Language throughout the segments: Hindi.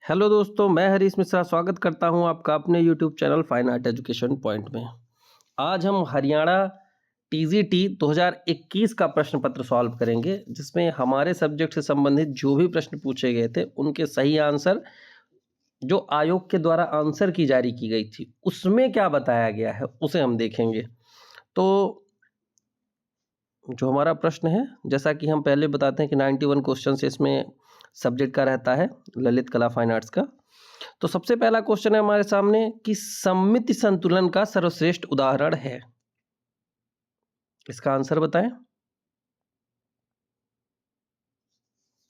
हेलो दोस्तों, मैं हरीश मिश्रा स्वागत करता हूं आपका अपने YouTube channel fine art education point में। आज हम हरियाणा टीजीटी 2021 का प्रश्न पत्र सॉल्व करेंगे, जिसमें हमारे सब्जेक्ट से संबंधित जो भी प्रश्न पूछे गए थे उनके सही आंसर जो आयोग के द्वारा आंसर की जारी की गई थी उसमें क्या बताया गया है उसे हम देखेंगे। तो जो हमारा प्रश्न है, जैसा कि हम पहले बताते हैं कि 91 क्वेश्चन इसमें सब्जेक्ट का रहता है, ललित कला फाइन आर्ट्स का। तो सबसे पहला क्वेश्चन है हमारे सामने कि सममिति संतुलन का सर्वश्रेष्ठ उदाहरण है। इसका आंसर बताएं।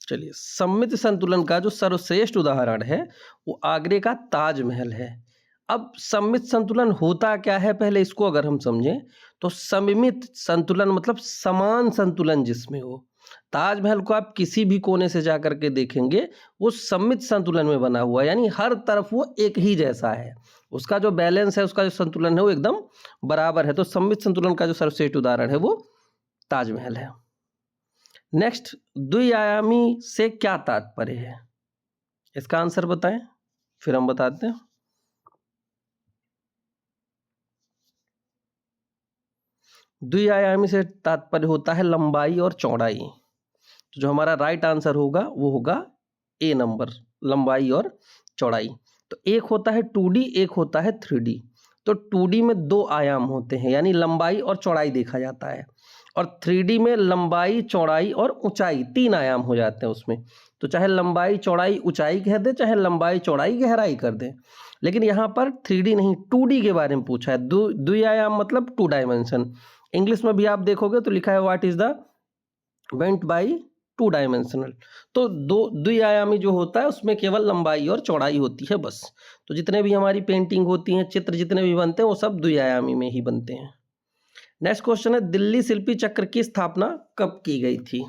चलिए, सममिति संतुलन का जो सर्वश्रेष्ठ उदाहरण है वो आगरे का ताजमहल है। अब सममित संतुलन होता क्या है, पहले इसको अगर हम समझें तो सममित संतुलन मतलब समान संतुलन जिसमें हो। ताजमहल को आप किसी भी कोने से जाकर के देखेंगे वो सममित संतुलन में बना हुआ है, यानी हर तरफ वो एक ही जैसा है, उसका जो बैलेंस है, उसका जो संतुलन है वो एकदम बराबर है। तो सममित संतुलन का जो सर्वश्रेष्ठ उदाहरण है वो ताजमहल है। नेक्स्ट, द्विआयामी से क्या तात्पर्य है, इसका आंसर बताएं, फिर हम बताते हैं। द्विआयामी से तात्पर्य होता है लंबाई और चौड़ाई। तो जो हमारा राइट आंसर होगा वो होगा ए नंबर, लंबाई और चौड़ाई। तो एक होता है 2D, एक होता है 3D। तो 2D में दो आयाम होते हैं, यानी लंबाई और चौड़ाई देखा जाता है, और 3D में लंबाई, चौड़ाई और ऊंचाई तीन आयाम हो जाते हैं उसमें। तो चाहे लंबाई चौड़ाई ऊंचाई कह दे, चाहे लंबाई चौड़ाई गहराई कर दे, लेकिन यहाँ पर 3D नहीं 2D के बारे में पूछा है। द्विआयाम मतलब 2 डायमेंशन। इंग्लिश में भी आप देखोगे तो लिखा है what is the went by 2 dimensional. तो दो द्विआयामी जो होता है उसमें केवल लंबाई और चौड़ाई होती है बस। तो जितने भी हमारी पेंटिंग होती हैं, चित्र जितने भी बनते हैं वो सब द्विआयामी में ही बनते हैं। नेक्स्ट क्वेश्चन है, दिल्ली शिल्पी चक्र की स्थापना कब की गई थी।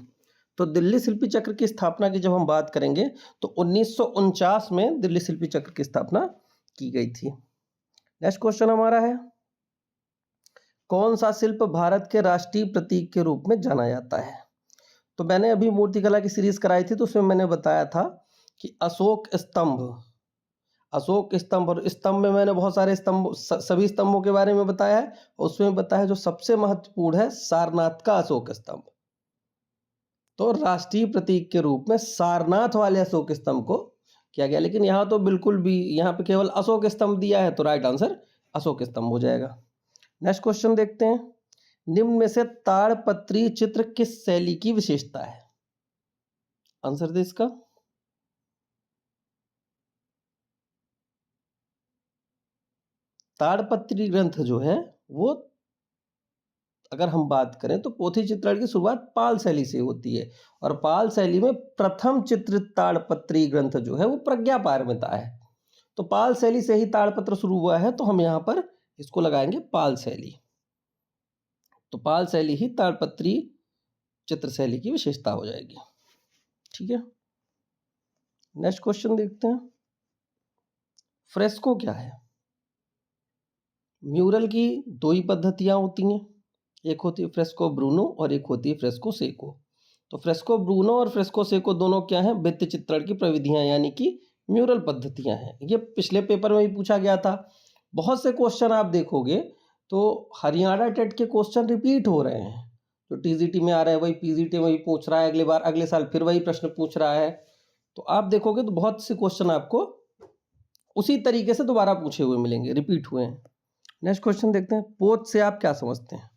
तो दिल्ली शिल्पी चक्र की स्थापना की जब हम बात करेंगे तो 1949 में दिल्ली शिल्पी चक्र की स्थापना की गई थी। नेक्स्ट क्वेश्चन हमारा है, कौन सा शिल्प भारत के राष्ट्रीय प्रतीक के रूप में जाना जाता है। तो मैंने अभी मूर्तिकला की सीरीज कराई थी तो उसमें मैंने बताया था कि अशोक स्तंभ, अशोक स्तंभ, और स्तंभ में मैंने बहुत सारे स्तंभ, सभी स्तंभों के बारे में बताया है। उसमें बताया जो सबसे महत्वपूर्ण है सारनाथ का अशोक स्तंभ। तो राष्ट्रीय प्रतीक के रूप में सारनाथ वाले अशोक स्तंभ को किया गया, लेकिन यहाँ तो बिल्कुल भी, यहाँ पे केवल अशोक स्तंभ दिया है, तो राइट आंसर अशोक स्तंभ हो जाएगा। नेक्स्ट क्वेश्चन देखते हैं, निम्न में से ताड़पत्री चित्र किस शैली की विशेषता है। आंसर दे इसका। ताड़पत्री ग्रंथ जो है वो, अगर हम बात करें तो पोथी चित्रण की शुरुआत पाल शैली से होती है, और पाल शैली में प्रथम चित्रित ताड़पत्री ग्रंथ जो है वो प्रज्ञा पारमिता है। तो पाल शैली से ही ताड़पत्र शुरू हुआ है, तो हम यहाँ पर इसको लगाएंगे पाल शैली। तो पाल शैली ही ताड़पत्री चित्र शैली की विशेषता हो जाएगी। ठीक है, नेक्स्ट क्वेश्चन देखते हैं, फ्रेस्को क्या है। म्यूरल की दो ही पद्धतियां होती हैं, एक होती है फ्रेस्को ब्रूनो और एक होती है फ्रेस्को सेको। तो फ्रेस्को ब्रूनो और फ्रेस्को सेको दोनों क्या हैं, भित्ति चित्रण की प्रविधियां, यानी कि म्यूरल पद्धतियां हैं। ये पिछले पेपर में भी पूछा गया था। बहुत से क्वेश्चन आप देखोगे तो हरियाणा टेट के क्वेश्चन रिपीट हो रहे हैं, तो टीजीटी में आ रहे हैं वही पीजीटी में भी पूछ रहा है, अगले बार अगले साल फिर वही प्रश्न पूछ रहा है। तो आप देखोगे तो बहुत से क्वेश्चन आपको उसी तरीके से दोबारा पूछे हुए मिलेंगे, रिपीट हुए हैं। नेक्स्ट क्वेश्चन देखते हैं, पोत से आप क्या समझते हैं।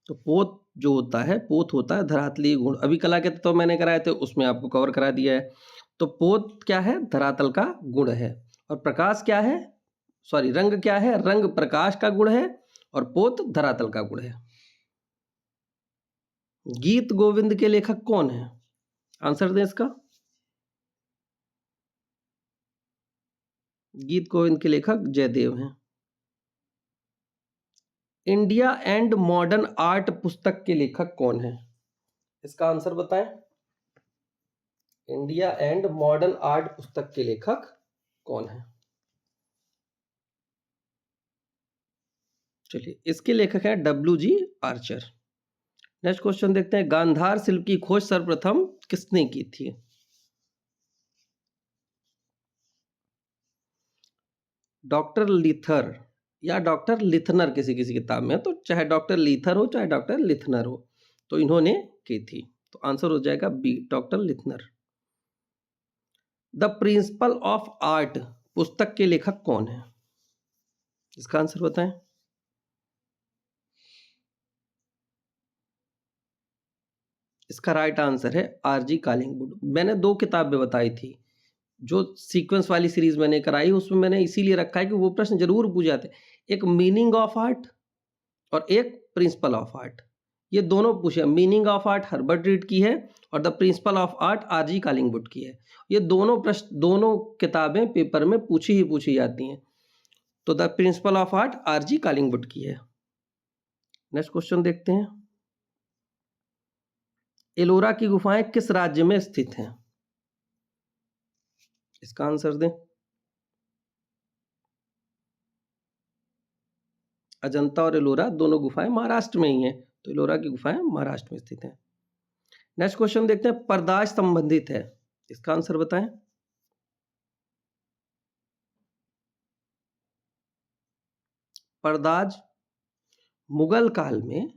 तो पोत जो होता है, पोत होता है धरातलीय गुण। अभी कला के तत्व मैंने कराए थे, उसमें आपको कवर करा दिया है। तो पोत क्या है, धरातल का गुण है। और प्रकाश क्या है, सॉरी रंग क्या है, रंग प्रकाश का गुण है, और पोत धरातल का गुण है। गीत गोविंद के लेखक कौन है, आंसर दें इसका। गीत गोविंद के लेखक जयदेव हैं। इंडिया एंड मॉडर्न आर्ट पुस्तक के लेखक कौन है, इसका आंसर बताएं। इंडिया एंड मॉडर्न आर्ट पुस्तक के लेखक कौन है। चलिए, इसके लेखक हैं W G Archer. Next question देखते हैं, गांधार शिल्प की खोज सर्वप्रथम किसने की थी? डॉक्टर लीथर या डॉक्टर लिथनर, किसी किसी किताब में, तो चाहे डॉक्टर लीथर हो चाहे डॉक्टर लिथनर हो, तो इन्होंने की थी। तो आंसर हो जाएगा B, doctor Lithner. The principle of art पुस्तक के लेखक कौन है? इसका आंसर बताएं। इसका राइट आंसर है आरजी कालिंगवुड। मैंने 2 किताबें बताई थी, जो सीक्वेंस वाली सीरीज मैंने कराई, उसमें मैंने इसीलिए रखा है कि वो प्रश्न जरूर पूछ जाते हैं। एक मीनिंग ऑफ आर्ट और एक प्रिंसिपल ऑफ आर्ट, ये दोनों पूछे। Meaning of art Herbert Read की है और the principle of art RG Collingwood की है। ये दोनों प्रश्न, दोनों किताबें पेपर में पूछी जाती हैं। तो the principle of art RG Collingwood की है। नेक्स्ट क्वेश्चन देखते हैं, एलोरा की गुफाएं किस राज्य में स्थित हैं? इसका आंसर दें। अजंता और एलोरा दोनों गुफाएं महाराष्ट्र में ही हैं, तो एलोरा की गुफाएं महाराष्ट्र में स्थित हैं। नेक्स्ट क्वेश्चन देखते हैं, परदाज संबंधित है, इसका आंसर बताएं। परदाज मुगल काल में,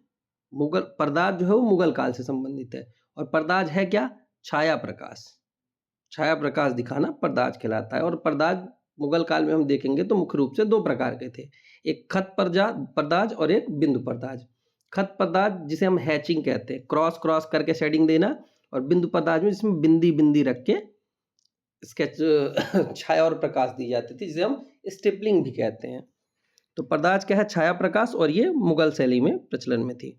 मुगल परदाज जो है वो मुगल काल से संबंधित है। और परदाज है क्या? छाया प्रकाश, छाया प्रकाश दिखाना परदाज कहलाता है। और परदाज मुगल काल में हम देखेंगे तो मुख्य रूप से 2 प्रकार के थे, एक खत परदाज और एक बिंदु परदाज। खत परदाज जिसे हम हैचिंग कहते हैं, क्रॉस क्रॉस करके शेडिंग देना, और बिंदु परदाज में जिसमें बिंदी बिंदी रख के स्केच छाया और प्रकाश दी जाती थी, जिसे हम स्टिपलिंग भी कहते हैं। तो परदाज क्या है? छाया प्रकाश, और ये मुगल शैली में प्रचलन में थी।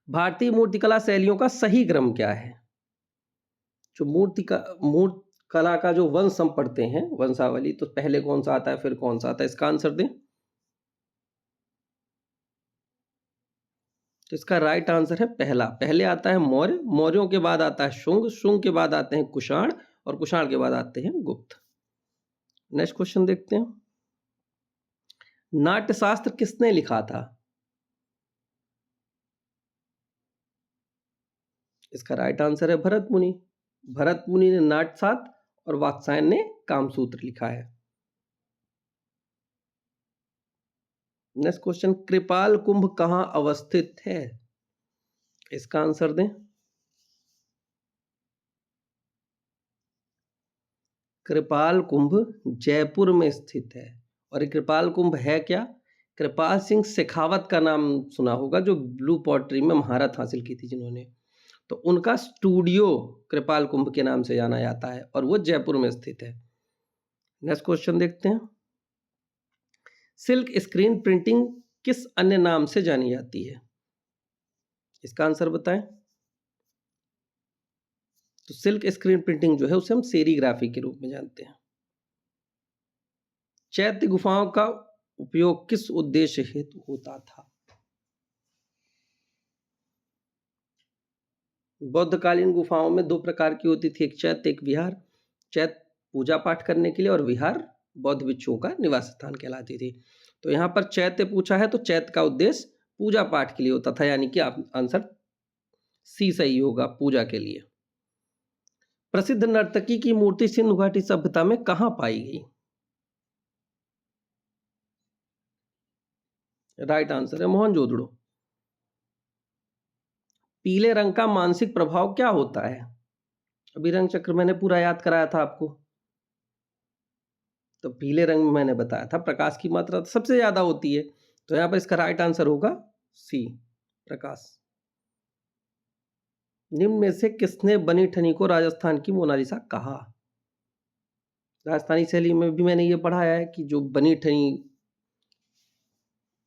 भारतीय मूर्तिकला शैलियों का सही क्रम क्या है? जो मूर्त कला का जो वंश हम पढ़ते हैं, वंशावली, तो पहले कौन सा आता है फिर कौन सा आता है? इसका आंसर दें। तो इसका राइट आंसर है पहला। पहले आता है मौर्य, मौर्यों के बाद आता है शुंग, शुंग के बाद आते हैं कुषाण, और कुषाण के बाद आते हैं गुप्त। नेक्स्ट क्वेश्चन देखते हैं, नाट्यशास्त्र किसने लिखा था? इसका राइट आंसर है भरत मुनि। भरत मुनि ने नाट्यशास्त्र और वात्स्यायन ने कामसूत्र लिखा है। नेक्स्ट क्वेश्चन, कृपाल कुंभ कहां अवस्थित है? इसका आंसर दें। कृपाल कुंभ जयपुर में स्थित है। और ये कृपाल कुंभ है क्या? कृपाल सिंह शेखावत का नाम सुना होगा, जो ब्लू पॉटरी में महारत हासिल की थी जिन्होंने, तो उनका स्टूडियो कृपाल कुंभ के नाम से जाना जाता है, और वो जयपुर में स्थित है। नेक्स्ट क्वेश्चन देखते हैं, सिल्क स्क्रीन प्रिंटिंग किस अन्य नाम से जानी जाती है? इसका आंसर बताएं। तो सिल्क स्क्रीन प्रिंटिंग जो है उसे हम सेरीग्राफी के रूप में जानते हैं। चैत्य गुफाओं का उपयोग किस उद्देश्य हेतु होता था? बौद्धकालीन गुफाओं में 2 प्रकार की होती थी, एक चैत्य एक विहार। चैत्य पूजा पाठ करने के लिए, और विहार बौद्ध भिक्षुओं का निवास स्थान कहलाती थी। तो यहाँ पर चैत्य पूछा है, तो चैत्य का उद्देश्य पूजा पाठ के लिए होता था, यानी कि आप आंसर सी सही होगा, पूजा के लिए। प्रसिद्ध नर्तकी की मूर्ति सिंधु घाटी सभ्यता में कहाँ पाई गई? राइट आंसर है मोहनजोदड़ो। पीले रंग का मानसिक प्रभाव क्या होता है? अभी रंग चक्र मैंने पूरा याद कराया था आपको। तो पीले रंग में मैंने बताया था प्रकाश की मात्रा सबसे ज्यादा होती है, तो यहां पर इसका राइट आंसर होगा सी, प्रकाश। निम्न में से किसने बनी ठनी को राजस्थान की मोनालिसा कहा? राजस्थानी शैली में भी मैंने ये पढ़ाया है कि जो बनी ठनी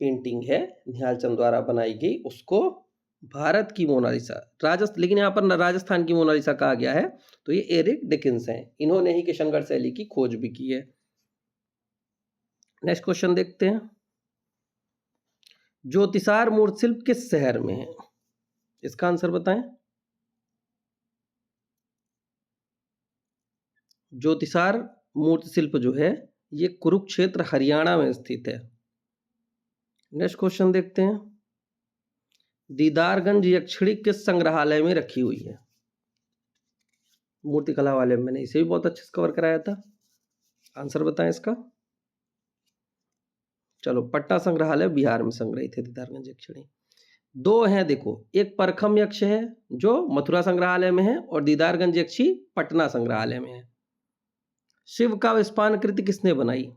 पेंटिंग है निहाल चंद द्वारा बनाई गई, उसको भारत की मोनालिसा, लेकिन यहाँ पर राजस्थान की मोनालिसा कहा गया है, तो ये एरिक डिकिंस हैं, इन्होंने ही किशनगढ़ शैली की खोज भी की है। नेक्स्ट क्वेश्चन देखते हैं, ज्योतिषार मूर्ति शिल्प किस शहर में है? इसका आंसर बताएं। ज्योतिषार मूर्ति शिल्प जो है ये कुरुक्षेत्र हरियाणा में स्थित है। नेक्स्ट क्वेश्चन देखते हैं, दीदारगंज यक्षिणी किस संग्रहालय में रखी हुई है? मूर्तिकला वाले में मैंने इसे भी बहुत अच्छे से कवर कराया था। आंसर बताएं इसका। चलो, पटना संग्रहालय बिहार में संग्रहित है दीदारगंज यक्षिणी। दो हैं देखो, एक परखम यक्ष है जो मथुरा संग्रहालय में है और दीदारगंज यक्षी पटना संग्रहालय में है। शिव का विस्पान कृति किसने बनाई?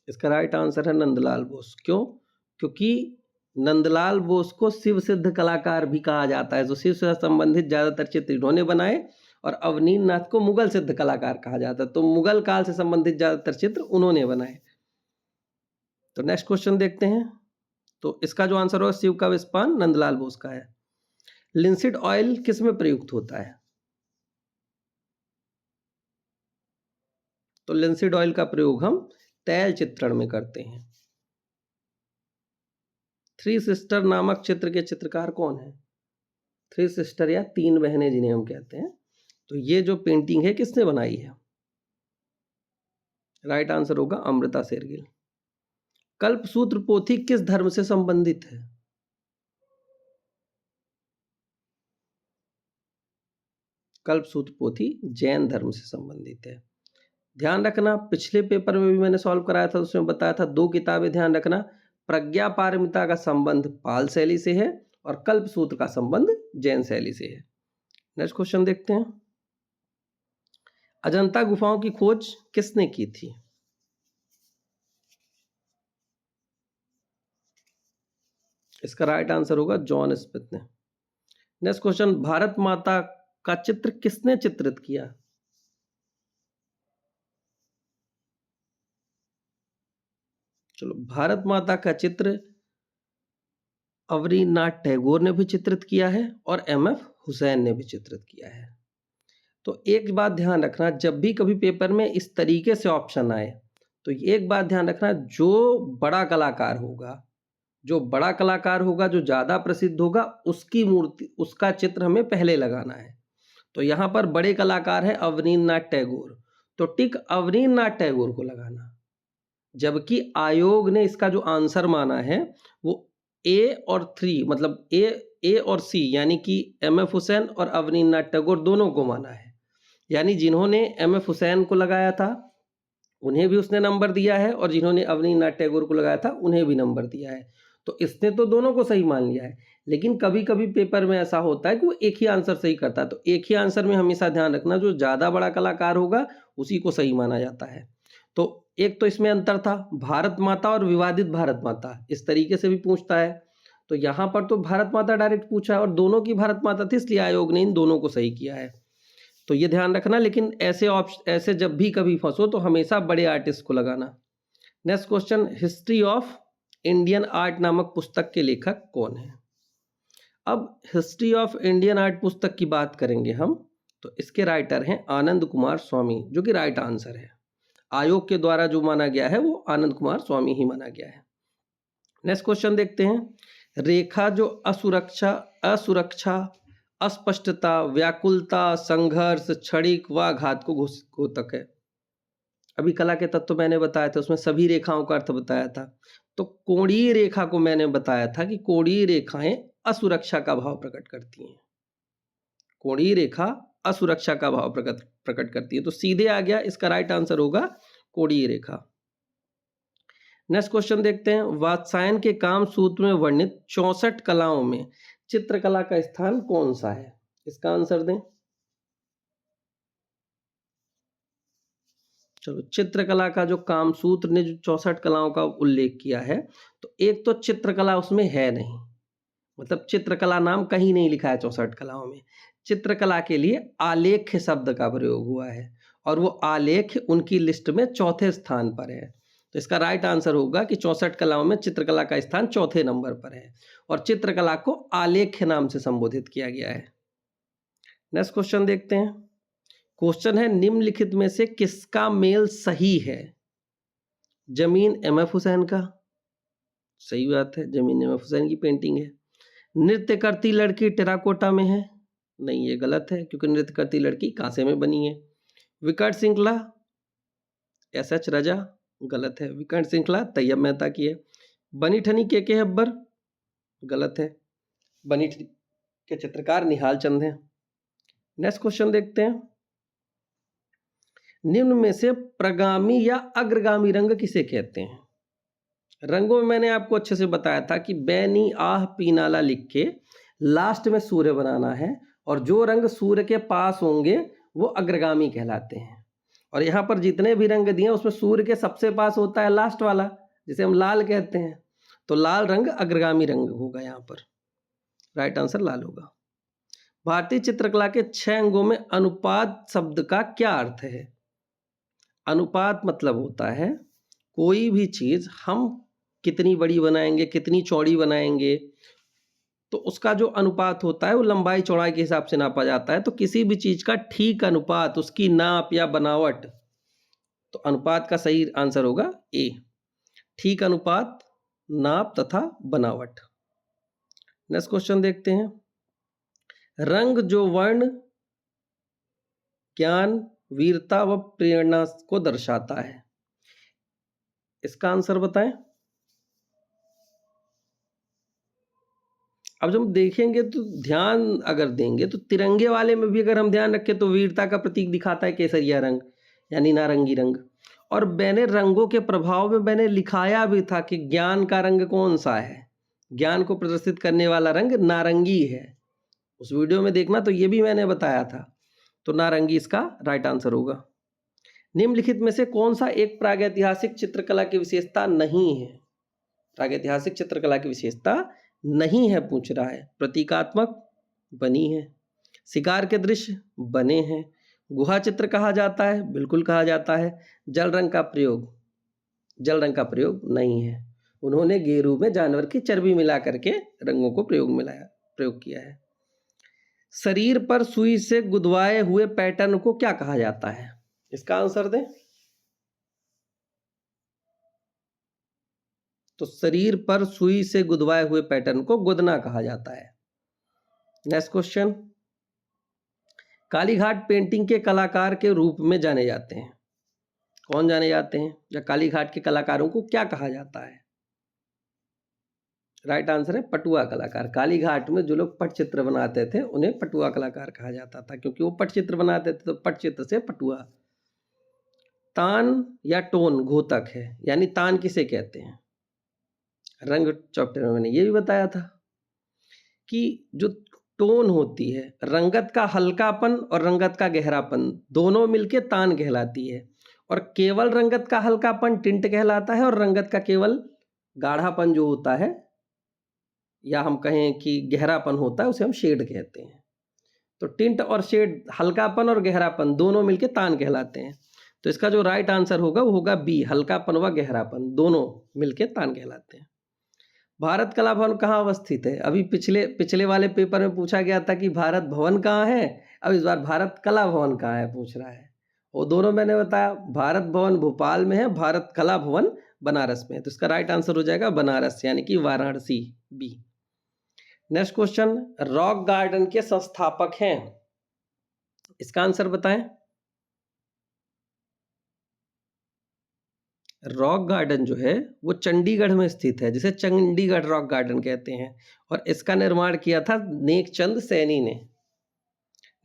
इसका राइट आंसर है नंदलाल बोस। क्यों? क्योंकि नंदलाल बोस को शिव सिद्ध कलाकार भी कहा जाता है। जो शिव से संबंधित ज्यादातर चित्र इन्होंने बनाए और अवनीश नाथ को मुगल सिद्ध कलाकार कहा जाता है। तो मुगल काल से संबंधित ज्यादातर चित्र उन्होंने बनाए। तो नेक्स्ट क्वेश्चन देखते हैं। तो इसका जो आंसर होगा शिव का विस्पान नंदलाल बोस का है। लिंसिड ऑयल किस में प्रयुक्त होता है? तो लिंसिड ऑयल का प्रयोग हम तैल चित्रण में करते हैं। थ्री सिस्टर नामक चित्र के चित्रकार कौन है? थ्री सिस्टर या तीन बहनें जिन्हें हम कहते हैं। तो ये जो पेंटिंग है किसने बनाई है? राइट आंसर होगा अमृता शेरगिल। कल्पसूत्र पोथी किस धर्म से संबंधित है? कल्पसूत्र पोथी जैन धर्म से संबंधित है। ध्यान रखना, पिछले पेपर में भी मैंने सॉल्व कराया था, उसमें बताया था दो किताबें ध्यान रखना। प्रज्ञा पारमिता का संबंध पाल शैली से है और कल्पसूत्र का संबंध जैन शैली से है। नेक्स्ट क्वेश्चन देखते हैं। अजंता गुफाओं की खोज किसने की थी? इसका राइट आंसर होगा जॉन स्मिथ ने। नेक्स्ट क्वेश्चन, भारत माता का चित्र किसने चित्रित किया? चलो, भारत माता का चित्र अवनीनाथ टैगोर ने भी चित्रित किया है और एमएफ हुसैन ने भी चित्रित किया है। तो एक बात ध्यान रखना, जब भी कभी पेपर में इस तरीके से ऑप्शन आए तो एक बात ध्यान रखना, जो बड़ा कलाकार होगा, जो ज्यादा प्रसिद्ध होगा, उसकी मूर्ति, उसका चित्र हमें पहले लगाना है। तो यहाँ पर बड़े कलाकार है अवनीनाथ टैगोर, तो टिक अवनीनाथ टैगोर को लगाना। जबकि आयोग ने इसका जो आंसर माना है वो ए और थ्री, मतलब ए और सी, यानी कि एमएफ हुसैन और अवनीनाथ टैगोर दोनों को माना है। यानी जिन्होंने एमएफ हुसैन को लगाया था उन्हें भी उसने नंबर दिया है और जिन्होंने अवनीनाथ टैगोर को लगाया था उन्हें भी नंबर दिया है। तो इसने तो दोनों को सही मान लिया है। लेकिन कभी कभी पेपर में ऐसा होता है कि वो एक ही आंसर सही करता है। तो एक ही आंसर में हमेशा ध्यान रखना, जो ज़्यादा बड़ा कलाकार होगा उसी को सही माना जाता है। तो एक तो इसमें अंतर था, भारत माता और विवादित भारत माता, इस तरीके से भी पूछता है। तो यहाँ पर तो भारत माता डायरेक्ट पूछा है और दोनों की भारत माता थी, इसलिए आयोग ने इन दोनों को सही किया है। तो ये ध्यान रखना। लेकिन ऐसे जब भी कभी फंसो तो हमेशा बड़े आर्टिस्ट को लगाना। Next question, history of Indian art नामक पुस्तक के लेखक कौन है? अब हिस्ट्री ऑफ इंडियन आर्ट पुस्तक की बात करेंगे हम, तो इसके राइटर हैं आनंद कुमार स्वामी, जो कि राइट आंसर है। आयोग के द्वारा जो माना गया है वो आनंद कुमार स्वामी ही माना गया है। नेक्स्ट क्वेश्चन देखते हैं। रेखा जो असुरक्षा, अस्पष्टता, व्याकुलता, संघर्ष, क्षणिक व घातक घोतक है। अभी कला के तत्व मैंने बताया था, उसमें सभी रेखाओं का अर्थ बताया था। तो कोणीय रेखा को मैंने बताया था कि कोणीय रेखाएं असुरक्षा का भाव प्रकट करती हैं। कोणीय रेखा असुरक्षा का भाव प्रकट करती है। तो सीधे आ गया, इसका राइट आंसर होगा कोणीय रेखा। नेक्स्ट क्वेश्चन देखते हैं। वात्सायन के काम सूत्र में वर्णित 64 कलाओं में चित्रकला का स्थान कौन सा है? इसका आंसर दें। चलो, चित्रकला का जो कामसूत्र ने जो 64 कलाओं का उल्लेख किया है, तो एक तो चित्रकला उसमें है नहीं, मतलब चित्रकला नाम कहीं नहीं लिखा है 64 कलाओं में। चित्रकला के लिए आलेख्य शब्द का प्रयोग हुआ है और वो आलेख्य उनकी लिस्ट में चौथे स्थान पर है। तो इसका राइट आंसर होगा कि 64 कलाओं में चित्रकला का स्थान चौथे नंबर पर है और चित्रकला को आलेख्य नाम से संबोधित किया गया है। नेक्स्ट क्वेश्चन देखते हैं। क्वेश्चन है, निम्नलिखित में से किसका मेल सही है? जमीन एमएफ हुसैन का, सही बात है, जमीन एमएफ हुसैन की पेंटिंग है। नृत्य करती लड़की टेराकोटा में है, नहीं ये गलत है क्योंकि नृत्य करती लड़की कांसे में बनी है। विकट श्रृंखला एसएच रजा, गलत है, विकट श्रृंखला तैयब मेहता की है। बनी ठनी के अब्बर, गलत है। बनी ठनी के चित्रकार निहाल चंद हैं। नेक्स्ट क्वेश्चन देखते हैं, निम्न में से प्रगामी या अग्रगामी रंग किसे कहते हैं? रंगों में मैंने आपको अच्छे से बताया था कि बैनी आह पीनाला लिख के लास्ट में सूर्य बनाना है, और जो रंग सूर्य के पास होंगे वो अग्रगामी कहलाते हैं। और यहाँ पर जितने भी रंग दिए उसमें सूर्य के सबसे पास होता है लास्ट वाला, जिसे हम लाल कहते हैं, तो लाल रंग अग्रगामी रंग होगा। यहाँ पर राइट आंसर लाल होगा। भारतीय चित्रकला के 6 अंगों में अनुपात शब्द का क्या अर्थ है? अनुपात मतलब होता है कोई भी चीज हम कितनी बड़ी बनाएंगे, कितनी चौड़ी बनाएंगे, तो उसका जो अनुपात होता है वो लंबाई चौड़ाई के हिसाब से नापा जाता है। तो किसी भी चीज का ठीक अनुपात, उसकी नाप या बनावट, तो अनुपात का सही आंसर होगा ए, ठीक अनुपात, नाप तथा बनावट। नेक्स्ट क्वेश्चन देखते हैं, रंग जो वर्ण, ज्ञान, वीरता व प्रेरणा को दर्शाता है, इसका आंसर बताएं। अब जब हम देखेंगे तो ध्यान अगर देंगे तो तिरंगे वाले में भी अगर हम ध्यान रखें तो वीरता का प्रतीक दिखाता है केसरिया रंग यानी नारंगी रंग। और मैंने रंगों के प्रभाव में मैंने लिखाया भी था कि ज्ञान का रंग कौन सा है, ज्ञान को प्रदर्शित करने वाला रंग नारंगी है। उस वीडियो में देखना, तो ये भी मैंने बताया था। तो नारंगी इसका राइट आंसर होगा। निम्नलिखित में से कौन सा एक प्रागैतिहासिक चित्रकला की विशेषता नहीं है? प्रागैतिहासिक चित्रकला की विशेषता नहीं है पूछ रहा है। प्रतीकात्मक, बनी है। शिकार के दृश्य, बने हैं। गुहा चित्र कहा जाता है, बिल्कुल कहा जाता है। जल रंग का प्रयोग, जल रंग का प्रयोग नहीं है। उन्होंने गेरू में जानवर की चर्बी मिला करके रंगों को प्रयोग किया है। शरीर पर सुई से गुदवाए हुए पैटर्न को क्या कहा जाता है? इसका आंसर दें। तो शरीर पर सुई से गुदवाए हुए पैटर्न को गुदना कहा जाता है। नेक्स्ट क्वेश्चन, कालीघाट पेंटिंग के कलाकार के रूप में जाने जाते हैं, कौन जाने जाते हैं? या कालीघाट के कलाकारों को क्या कहा जाता है? राइट आंसर है पटुआ कलाकार। कालीघाट में जो लोग पटचित्र बनाते थे उन्हें पटुआ कलाकार कहा जाता था, क्योंकि वो पटचित्र बनाते थे, तो पटचित्र से पटुआ। तान या टोन घोतक है, यानी तान किसे कहते हैं? रंग चैप्टर में मैंने ये भी बताया था कि जो टोन होती है, रंगत का हल्कापन और रंगत का गहरापन दोनों मिलके तान कहलाती है। और केवल रंगत का हल्कापन टिंट कहलाता है, और रंगत का केवल गाढ़ापन जो होता है, या हम कहें कि गहरापन होता है, उसे हम शेड कहते हैं। तो टिंट और शेड, हल्कापन और गहरापन दोनों मिलके तान कहलाते हैं। तो इसका जो राइट आंसर होगा वो होगा बी, हल्कापन व गहरापन दोनों मिलके तान कहलाते हैं। भारत कला भवन कहाँ अवस्थित है? अभी पिछले वाले पेपर में पूछा गया था कि भारत भवन कहाँ है, अब इस बार भारत कला भवन कहाँ है पूछ रहा है। वो दोनों मैंने बताया, भारत भवन भोपाल में है, भारत कला भवन बनारस में है। तो इसका राइट आंसर हो जाएगा बनारस, यानी कि Varanasi, B. Next question, Rock Garden के संस्थापक हैं, इसका आंसर बताएं। रॉक गार्डन जो है वो चंडीगढ़ में स्थित है, जिसे चंडीगढ़ रॉक गार्डन कहते हैं, और इसका निर्माण किया था नेकचंद सैनी ने।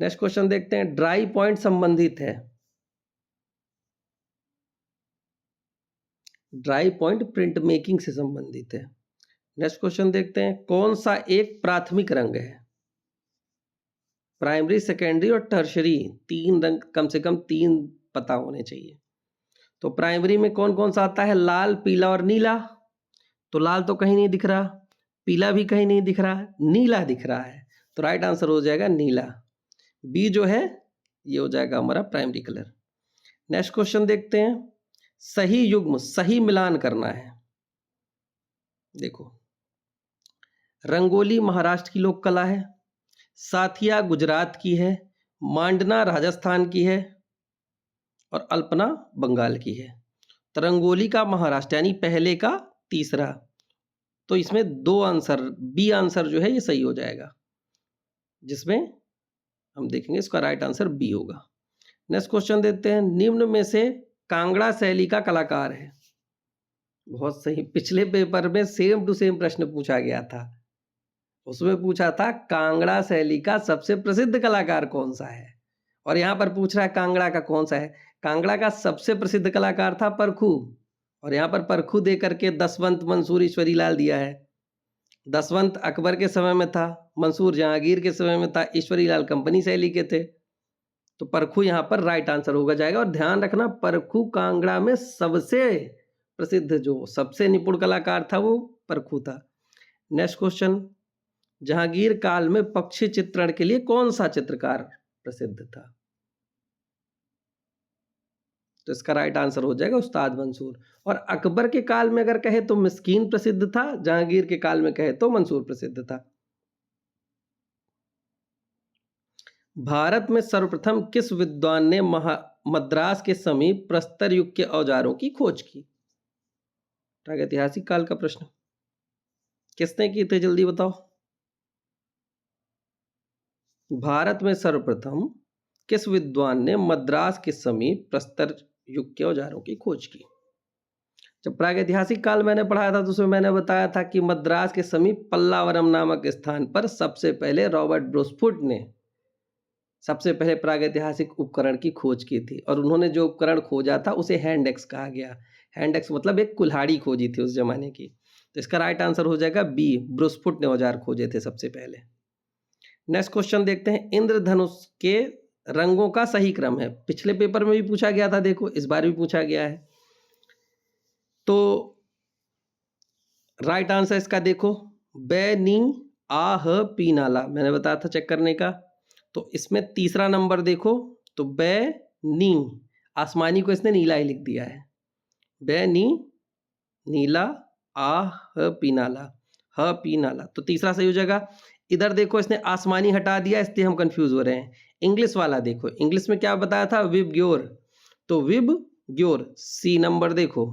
नेक्स्ट क्वेश्चन देखते हैं, ड्राई पॉइंट संबंधित है, ड्राई पॉइंट प्रिंट मेकिंग से संबंधित है। नेक्स्ट क्वेश्चन देखते हैं, कौन सा एक प्राथमिक रंग है? प्राइमरी, सेकेंडरी और टर्शरी, 3 रंग, कम से कम 3 पता होने चाहिए। तो प्राइमरी में कौन कौन सा आता है? लाल, पीला और नीला। तो लाल तो कहीं नहीं दिख रहा, पीला भी कहीं नहीं दिख रहा, नीला दिख रहा है। तो राइट आंसर हो जाएगा नीला, बी जो है ये हो जाएगा हमारा प्राइमरी कलर। नेक्स्ट क्वेश्चन देखते हैं, सही युग्म, सही मिलान करना है। देखो, रंगोली महाराष्ट्र की लोक कला है, साथिया गुजरात की है, मांडना राजस्थान की है, और अल्पना बंगाल की है। तो रंगोली का महाराष्ट्र यानी पहले का तीसरा, तो इसमें 2 आंसर, बी आंसर जो है ये सही हो जाएगा, जिसमें हम देखेंगे इसका राइट आंसर बी होगा। नेक्स्ट क्वेश्चन देते हैं, निम्न में से कांगड़ा शैली का कलाकार है, बहुत सही। पिछले पेपर में सेम टू सेम प्रश्न पूछा गया था। उसमें पूछा था कांगड़ा शैली का सबसे प्रसिद्ध कलाकार कौन सा है, और यहाँ पर पूछ रहा है कांगड़ा का कौन सा है। कांगड़ा का सबसे प्रसिद्ध कलाकार था परखू, और यहाँ पर परखू दे करके दसवंत मंसूर ईश्वरी लाल दिया है। दसवंत अकबर के समय में था, मंसूर जहांगीर के समय में था, ईश्वरी लाल कंपनी शैली के थे। तो परखू यहाँ पर राइट आंसर होगा जाएगा। और ध्यान रखना परखू कांगड़ा में सबसे प्रसिद्ध, जो सबसे निपुण कलाकार था वो परखू था। नेक्स्ट क्वेश्चन, जहांगीर काल में पक्षी चित्रण के लिए कौन सा चित्रकार प्रसिद्ध था? तो इसका राइट आंसर हो जाएगा उस्ताद मंसूर। और अकबर के काल में अगर कहे तो मिस्कीन प्रसिद्ध था, जहांगीर के काल में कहे तो मंसूर प्रसिद्ध था। भारत में सर्वप्रथम किस विद्वान ने मद्रास के समीप प्रस्तर युग के औजारों की खोज की? ऐतिहासिक काल का प्रश्न। किसने की थे, जल्दी बताओ। भारत में सर्वप्रथम किस विद्वान ने मद्रास के समीप प्रस्तर युग के औजारों की खोज की? जब प्रागैतिहासिक काल मैंने पढ़ाया था तो उसमें मैंने बताया था कि मद्रास के समीप पल्लावरम नामक स्थान पर सबसे पहले रॉबर्ट ब्रोसफुट ने सबसे पहले प्रागैतिहासिक उपकरण की खोज की थी, और उन्होंने जो उपकरण खोजा था उसे हैंड एक्स कहा गया। हैंड एक्स मतलब एक कुल्हाड़ी खोजी थी उस जमाने की। तो इसका राइट आंसर हो जाएगा बी, ब्रोसफुट ने औजार खोजे थे सबसे पहले। नेक्स्ट क्वेश्चन देखते हैं, इंद्रधनुष के रंगों का सही क्रम है। पिछले पेपर में भी पूछा गया था, देखो इस बार भी पूछा गया है। तो राइट आंसर इसका देखो, बे नी आह पी नाला, मैंने बताया था चेक करने का। तो इसमें तीसरा नंबर देखो, तो बे नी, आसमानी को इसने नीला ही लिख दिया है। बे नी नीला, आह पी नाला, ह पी नाला, तो तीसरा सही हो जाएगा। इधर देखो इसने आसमानी हटा दिया, इसलिए हम कंफ्यूज हो रहे हैं। इंग्लिश वाला देखो, इंग्लिश में क्या बताया था, विब ग्योर, तो विब ग्योर सी नंबर देखो,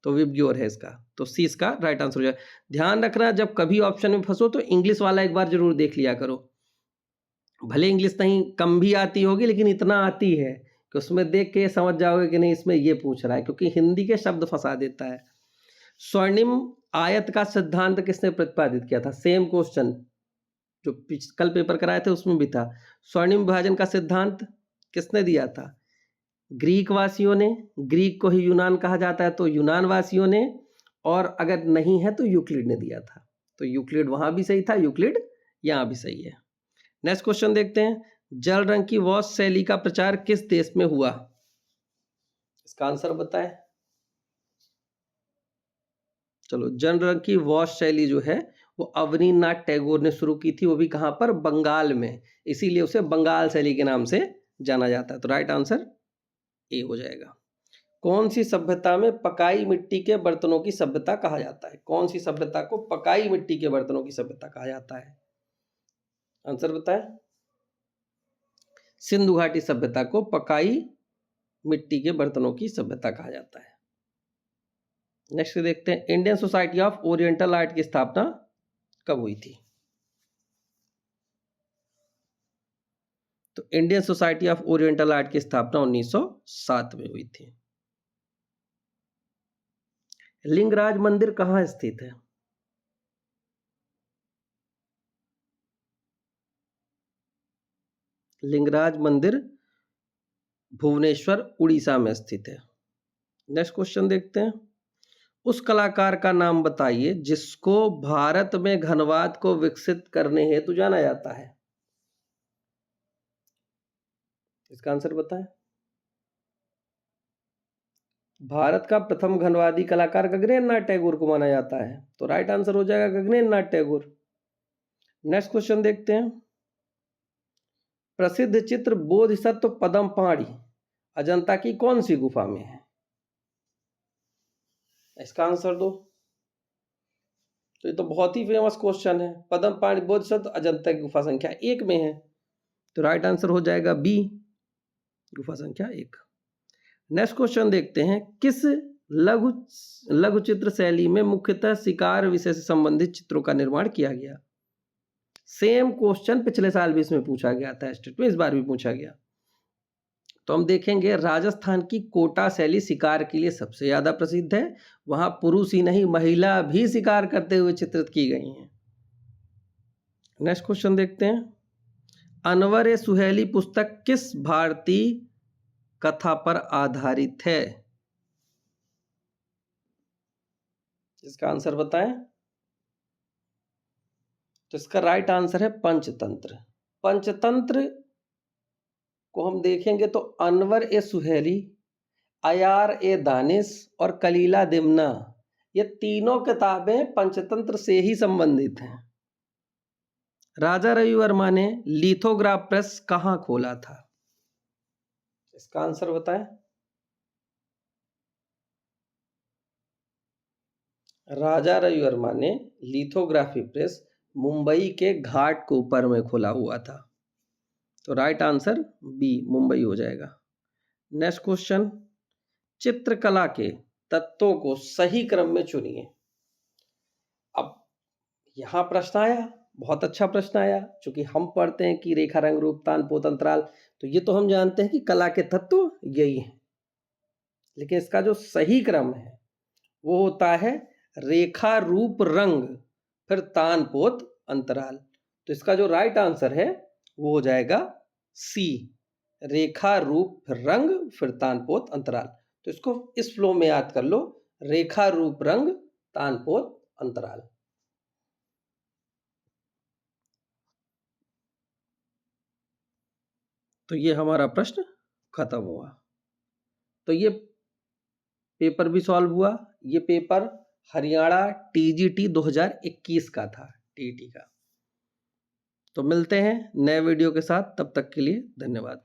तो विब ग्योर है इसका, तो सी इसका राइट आंसर हो जाएगा। ध्यान रखना जब कभी ऑप्शन में फंसो तो इंग्लिश वाला एक बार जरूर देख लिया करो। भले इंग्लिश नहीं कम भी आती होगी, लेकिन इतना आती है कि उसमें देख के समझ जाओगे कि नहीं इसमें ये पूछ रहा है, क्योंकि हिंदी के शब्द फंसा देता है। स्वर्णिम आयत का सिद्धांत किसने प्रतिपादित किया था? सेम क्वेश्चन जो कल पेपर कराए थे उसमें भी था। स्वर्णिम विभाजन का सिद्धांत किसने दिया था? ग्रीक वासियों ने, ग्रीक को ही यूनान कहा जाता है तो यूनान वासियों ने, और अगर नहीं है तो यूक्लिड ने दिया था। तो यूक्लिड वहां भी सही था, यूक्लिड यहां भी सही है। नेक्स्ट क्वेश्चन देखते हैं, जल रंग की वॉश शैली का प्रचार किस देश में हुआ? इसका आंसर बताएं। चलो, जल रंग की वॉश शैली जो है वो अवनीन्द्रनाथ टैगोर ने शुरू की थी, वो भी कहां पर, बंगाल में, इसीलिए उसे बंगाल शैली के नाम से जाना जाता है। तो राइट आंसर ए हो जाएगा। कौन सी सभ्यता में पकाई मिट्टी के बर्तनों की सभ्यता कहा जाता है? कौन सी सभ्यता को पकाई मिट्टी के बर्तनों की सभ्यता कहा जाता है? आंसर बताएं। सिंधु घाटी सभ्यता को पकाई मिट्टी के बर्तनों की सभ्यता कहा जाता है। नेक्स्ट देखते हैं, Indian society of oriental art की स्थापना कब हुई थी? तो Indian society of oriental art की स्थापना 1907 में हुई थी। लिंगराज मंदिर कहां स्थित है? लिंगराज मंदिर भुवनेश्वर उड़ीसा में स्थित है। नेक्स्ट क्वेश्चन देखते हैं, उस कलाकार का नाम बताइए जिसको भारत में घनवाद को विकसित करने हेतु जाना जाता है। इसका आंसर बताएं। भारत का प्रथम घनवादी कलाकार गगनेन्द्र नाथ टैगोर को माना जाता है, तो राइट आंसर हो जाएगा गगनेन्द्र नाथ टैगोर। नेक्स्ट क्वेश्चन देखते हैं, प्रसिद्ध चित्र बोधिसत्व पद्मपाणि अजंता की कौन सी गुफा में है? इसका आंसर दो। तो ये तो बहुत ही फेमस क्वेश्चन है। पद्मपाणि बोधिसत्व अजंता की गुफा संख्या 1 में है, तो राइट आंसर हो जाएगा बी, गुफा संख्या 1। नेक्स्ट क्वेश्चन देखते हैं, किस लघु चित्र शैली में मुख्यतः शिकार विषय से संबंधित चित्रों का निर्माण किया गया? सेम क्वेश्चन पिछले साल भी इसमें पूछा गया था स्टेट में, इस बार भी पूछा गया। तो हम देखेंगे राजस्थान की कोटा शैली शिकार के लिए सबसे ज्यादा प्रसिद्ध है। वहां पुरुष ही नहीं महिला भी शिकार करते हुए चित्रित की गई हैं। नेक्स्ट क्वेश्चन देखते हैं। अनवर ए सुहेली पुस्तक किस भारतीय कथा पर आधारित है? इसका आंसर बताएं। तो इसका राइट आंसर है पंचतंत्र। पंचतंत्र को हम देखेंगे तो अनवर ए सुहेली, अयार ए दानिश और कलीला दिमना, ये तीनों किताबें पंचतंत्र से ही संबंधित हैं। राजा रवि वर्मा ने लिथोग्राफ प्रेस कहां खोला था? इसका आंसर बताएं। राजा रवि वर्मा ने लिथोग्राफी प्रेस मुंबई के घाट के ऊपर में खोला हुआ था। तो राइट आंसर बी मुंबई हो जाएगा। नेक्स्ट क्वेश्चन, चित्रकला के तत्वों को सही क्रम में चुनिए। अब यहां प्रश्न आया, बहुत अच्छा प्रश्न आया, क्योंकि हम पढ़ते हैं कि रेखा, रंग, रूप, तान, पोत, अंतराल, तो ये तो हम जानते हैं कि कला के तत्व यही है। लेकिन इसका जो सही क्रम है वो होता है रेखा, रूप, रंग, फिर तान, पोत, अंतराल। तो इसका जो राइट आंसर है वो हो जाएगा सी, रेखा, रूप, फिर रंग, फिर तान, पोत, अंतराल। तो इसको इस फ्लो में याद कर लो, रेखा, रूप, रंग, तान, पोत, अंतराल। तो ये हमारा प्रश्न खत्म हुआ। तो ये पेपर भी सॉल्व हुआ। ये पेपर हरियाणा टीजीटी 2021 का था, टीटी का। तो मिलते हैं नए वीडियो के साथ, तब तक के लिए धन्यवाद।